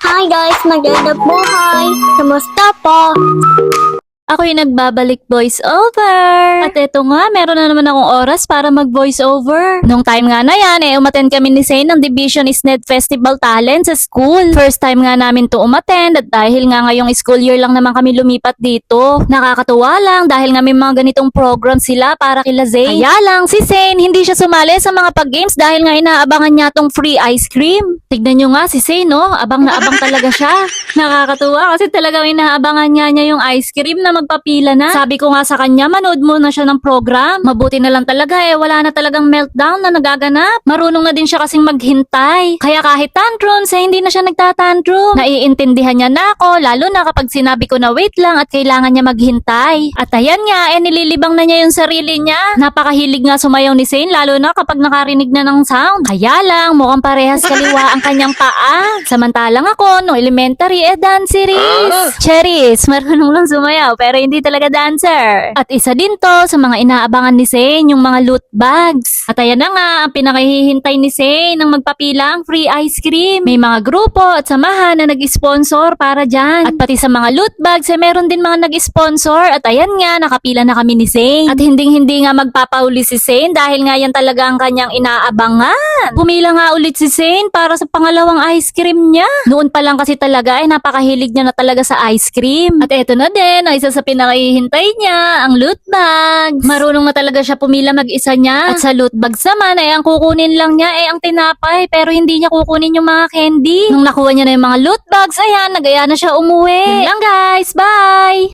Hi guys, magandang buhay. Kamusta po? Ako'y nagbabalik voice over. At eto nga, meron na naman akong oras para mag voice over. Nung time nga na yan, umattend kami ni Zane ng Division SNED Festival Talent sa school. First time nga namin to umattend at dahil nga ngayong school year lang naman kami lumipat dito. Nakakatuwa lang dahil nga may mga ganitong program sila para kila Zane. Kaya lang, si Zane hindi siya sumali sa mga pag-games dahil nga inaabangan niya tong free ice cream. Tignan nyo nga si Zane, no? Abang na abang talaga siya. Nakakatuwa kasi talagang inaabangan niya yung ice cream na magpapila na. Sabi ko nga sa kanya, manood muna siya ng program. Mabuti na lang talaga wala na talagang meltdown na nagaganap. Marunong na din siya kasing maghintay. Kaya kahit tantrums, hindi na siya nagtatantrum. Naiintindihan niya na ako, lalo na kapag sinabi ko na wait lang at kailangan niya maghintay. At ayan nga, nililibang na niya yung sarili niya. Napakahilig nga sumayaw ni Zane, lalo na kapag nakarinig na ng sound. Kaya lang, mukhang parehas kaliwa ang kanyang paa. Samantalang ako, nung elementary, danceries. Cherries, marunong lang sumayaw pero hindi talaga dancer. At isa din to sa mga inaabangan ni Zane, yung mga loot bags. At ayan na nga, ang pinakahihintay ni Zane ng magpapila ang free ice cream. May mga grupo at samahan na nag-sponsor para dyan. At pati sa mga loot bags, meron din mga nag-sponsor. At ayan nga, nakapila na kami ni Zane. At hindi nga magpapauli si Zane dahil nga yan talaga ang kanyang inaabangan. Pumila nga ulit si Zane para sa pangalawang ice cream niya. Noon pa lang kasi talaga napakahilig niya na talaga sa ice cream. At eto na din, ang isa sa pinakahihintay niya, ang loot bags. Marunong na talaga siya pumila mag-isa niya. At sa loot bags naman, ang kukunin lang niya ang tinapay pero hindi niya kukunin yung mga candy. Nung nakuha niya na yung mga loot bags, ayan, nagaya na siya umuwi. Yun lang guys, bye!